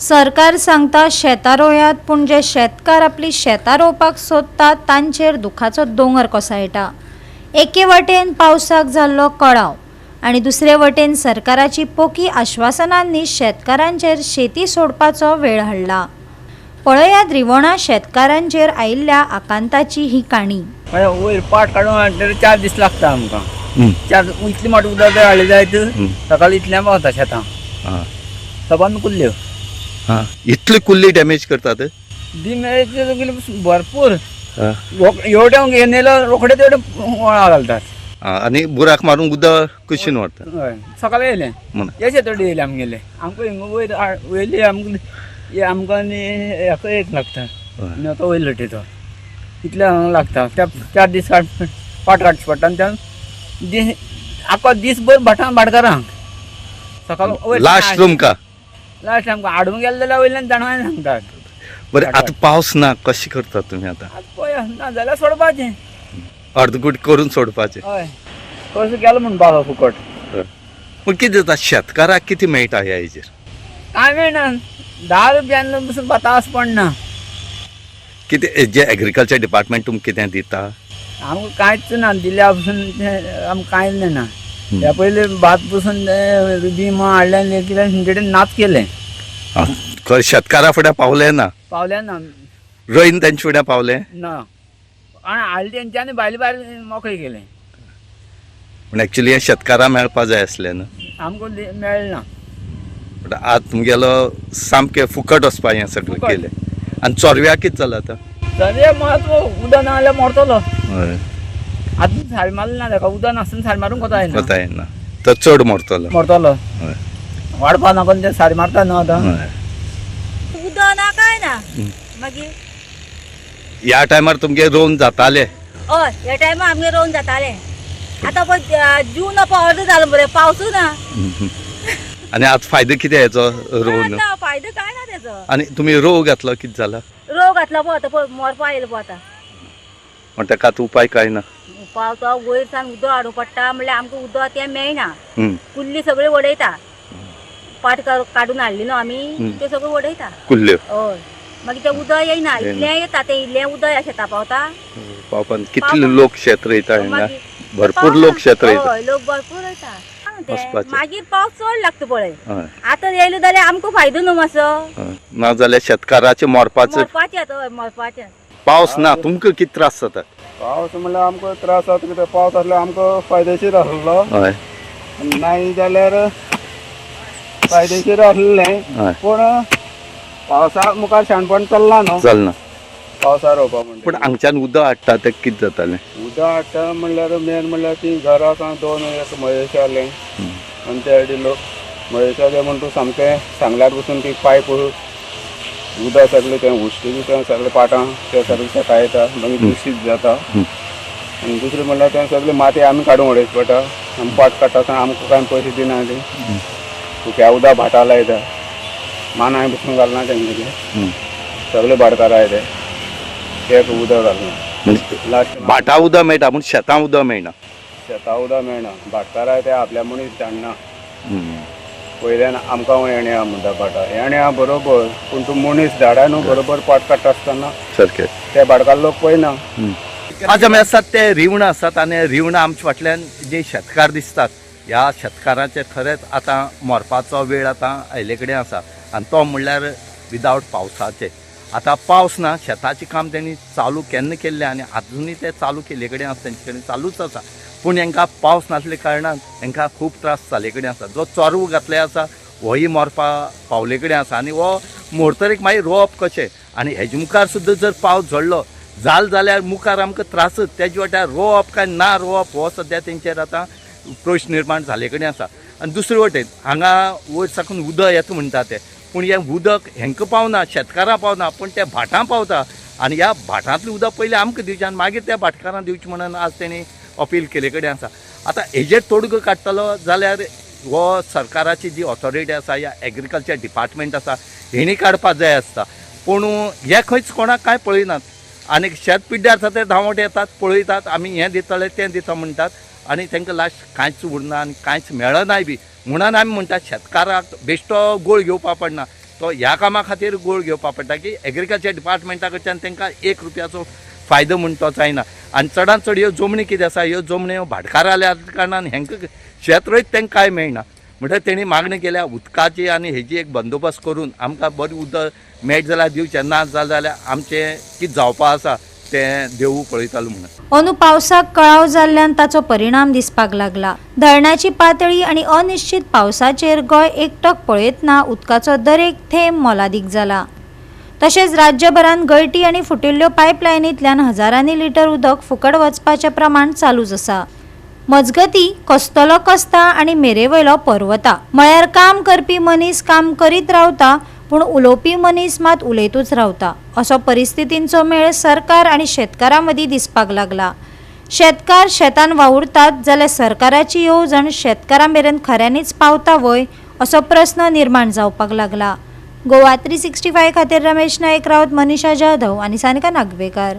सरकार सांगता शेतां रोयात, पूण जे शेतकार आपली शेतां रोवपाक सोदतात तांचेर दुखाचो दोंगर कोसळटा. एके वटेन पावसाक जाल्लो कळाव आनी दुसरे वटेन सरकाराची पोकी आश्वासनांनी शेतकारांचेर शेती सोडपाचो वेळ हाडला. पळयात रिवणा शेतकारांचेर आयिल्ल्या आकांताची ही काणी. वयर पाट काडून 4 दीस लागता आमकां. 4 इतली मोटी उदक जर हाडली जायत सकाळी इतल्या पावता शेतां सबान कुल्ल्यो. इतली कुल्ली डॅमेज करतात. भरपूर एवढ्या घेनेलो रोखडे तेवढे वळा घालतात. आणि बुराक मारून उदक कुशीन व्हरतात. हय सकाळी येयले येशे थोडी येयले आमगेले आमकां हिंगा वयर वयली आमकां हेका एक लागता आनी आतां वयर लटयता इतले लागता. त्या 4 दीस पाट काडचे पडटा आनी त्या आख्खो दीसभर भाटकारांक सकाळ लास्ट तुमकां लास्ट आमकां हाडून गेले जाल्यार वयल्यान जाणवाय सांगतात. बरें आतां पावस ना कशें करतात तुमी आतां? पळय ना जाल्यार सोडपाचें अर्दकूट करून सोडपाचें. हय कसो केलो म्हूण बाबा फुकट. पूण कितें जाता शेतकाराक कितें मेळटा ह्या हेजेर? कांय मेळना 10 रुपयान पसून बतास पडना. कितें जे एग्रीकल्चर डिपार्टमेंट तुमकां कितें दिता? आमकां कांयच ना दिल्या पसून आमकां कांयच ना. ह्या पयलीं भात पसून बिमा हाडलें कितें तेणें नाच केलें. शेतकारा फुड्या पावलें ना, पावलें ना रोयन तेंचे फुड्या पावलें ना आनी हाडलें तेंच्यांनी भायले भायर मोकळें केलें. पूण एक्चुली हें शेतकाराक मेळपा जाय आसलें न्हू. आमकां मेळना. बट आतां तुमगेलो सामकें फुकट वचपा हें सगळें केलें. आनी चोरव्याक कितें जाला आतां? सद्या म्हत्व उदक ना जाल्यार मरतलो. हय आतां सारें मारलें ना ताका उदक नासतना सारें मारूंक कोता येना तो चड मरतलो. मरतलो हय वाडपा नाका ते सारें मारता न्हू आतां. हय उदक ना काय ना मागीर ह्या टायमार तुमगे रोवन जातालें. हय ह्या टायमार आमगे रोवन जातालें. आतां पळय जून अर्द जालो मरे पावसू ना. आनी आतां फायदो कितें हेचो रोवन? ना फायदो काय ना तेजो. आनी तुमी रोव घातलो कितें जाला? रोग घातलो पळय आतां पळय मरपा येयलो पळय आतां. म्हण ताका आतां उपाय कांय ना. पावसा वयर सावन उदक हाडूंक पडटा म्हणल्यार आमकां उदक तें मेळना. हं. कुल्ली सगळी वडयता. पाट काडून हाडली न्हू आमी त्यो सगळ्यो वडयता. कुल्ल्यो हय मागीर तें उदक येयना इतलें येता तें इल्लें उदक ह्या शेतां पावता. पावपान कितले लोक शेत रोयता हिंगा? मागीर भरपूर लोक शेत रोयता. हय लोक भरपूर रोयता. वचपाचें. मागीर पावस चड लागता पळय. हय आतां येयलो जाल्यार आमकां फायदो न्हू मातसो. हय. ना जाल्यार शेतकाराचें मरपाचें. मरपाचें हय मरपाचें. पावस ना तुमकां कितें त्रास जाता? पावस म्हणल्यार आमकां त्रास जाता कित्याक पावस आसल्यार आमकां फायदेशीर आसलो. हय नाही जाल्यार फायदेशीर आसलें. हय पूण पावसा मुखार शाणपण चलना न्हू. चलना. पावसा रोवपा म्हणटा पूण हांगच्यान उदक हाडटा तें कितें जातालें? उदक हाडटा म्हणल्यार मेन म्हणल्यार ती घरां आसा 2 एक महेश जालें आनी ते सायडी लोक महेश जाले म्हण तूं सामकें सांगल्यार पसून ती पायप उदक सगळें तें उश्टी बी तें सगळें पाटां तें सगळें शेतां येता मागीर दुशीत जाता. आनी दुसरें म्हणल्यार तें सगळें माती आमी काडून उडयची पडटा. आमी पाट काडटा आसतना आमकां कांय पयशे दिना ती सुक्या उदक भाटा लायता मानाय बसून घालना तेंगे सगळे भाटकार आहाय ते एक उदक घालना. लास्ट भाटा उदक मेळटा पूण शेतां उदक मेळना. शेतां उदक मेळना. भाटकार आहाय ते आपल्या मनीस जाणना. पयल्यान आमकां येणे आहा म्हणटा भाटा येणे आहा बरोबर पूण तूं मनीस धाडा न्हू बरोबर पाट काडटा आसतना सारकें ते भाटकार लोक पळयना. आज आमी आसात ते रिवणां आसात आनी रिवणां आमच्या फाटल्यान जे शेतकार दिसतात ह्या शेतकाराचे खरेंच आतां मरपाचो वेळ आतां आयले कडेन आसा आनी तो म्हणल्यार विदावट पावसाचे. आतां पावस ना शेताचें काम तेणी चालू केन्ना केल्लें आनी आजुनूय ते चालू केल्ले कडेन आसा तेंचे कडेन चालूच आसा. पूण हांकां पावस नासले कारणान हांकां खूब त्रास जाले कडेन आसा. जो चोरवो घातले आसा होय मरपा पावले कडेन आसा आनी हो मोरतरेक मागीर रोवप कशें. आनी हेजे मुखार सुद्दां जर पावस झडलो जाल्यार मुखार आमकां त्रासच. तेजे वाट्यार रोवप काय ना रोवप हो सद्या तेंचेर आतां प्रश्न निर्माण जाले कडेन आसा. आनी दुसरे वटेन हांगा वयर साकून उदक येता म्हणटा ते पूण हें उदक हांकां पावना शेतकारां पावना पूण त्या भाटां पावता. आनी ह्या भाटांतलें उदक पयलीं आमकां दिवचें आनी मागीर त्या भाटकारांक दिवचें म्हणून आज तेणी अपील केले कडेन आसा. आतां हेजेर तोडगो काडटलो जाल्यार हो सरकाराची जी ऑथॉरिटी आसा या एग्रीकल्चर डिपार्टमेंट आसा हेणी काडपाक जाय आसता. पूण हे खंयच कोणाक कांय पळयनात. आनी शेत पिड्ड्यार आसा ते धांवट येतात पळयतात आमी हें दितले तें दिता म्हणटात आनी तांकां लास्ट कांयच उरना आनी कांयच मेळनाय बी म्हणून आमी म्हणटा शेतकाराक बेश्टो गोळ घेवपा पडना. तो ह्या कामा खातीर गोळ घेवपा पडटा की एग्रीकल्चर डिपार्टमेंटा कडच्यान तांकां 1 रुपयाचो फायदो म्हूण तो जायना. आनी चडांत चड ह्यो जमनी कितें आसा, ह्यो जमनी भाटकार आल्या कारणान हेंकां शेत रोयत तांकां कांय मेळना. म्हणटकीर तेणी मागणी केल्या उदकाची आनी हेजी एक बंदोबस्त करून आमकां बरें उदक मेळट जाल्यार दिवचें, ना जाल्यार आमचें कितें जावपा आसा तें देवू पळयतालो म्हणून. अंदू पावसाक कळाव जाल्ल्यान ताचो परिणाम दिसपाक लागला. धरणाची पातळी आणि अनिश्चित पावसाचेर गोंय एकटक पळयतना उदकाचो दरेक थेंब मोलादीक जाला. तशेंच राज्यभरांत गळटी आनी फुटिल्ल्यो पायपलायनींतल्यान हजारांनी लिटर उदक फुकट वचपाचें प्रमाण चालूच आसा. मजगती कस्तलो कस्ता आनी मेरेवयलो पर्वता. म्हळ्यार काम करपी मनीस काम करीत रावता पूण उलोवपी मनीस मात उलयतूच रावता. असो परिस्थितींचो मेळ सरकार आनी शेतकारां मदीं दिसपाक लागला. शेतकार शेतान वावुरतात जाल्यार सरकाराची येवजण शेतकारां मेरेन खऱ्यांनीच पावता वय असो प्रस्न निर्माण जावपाक लागला. गोवा 365 खातीर रमेश नायक रावत, मनीषा जाधव आनी सानिका नागवेकर.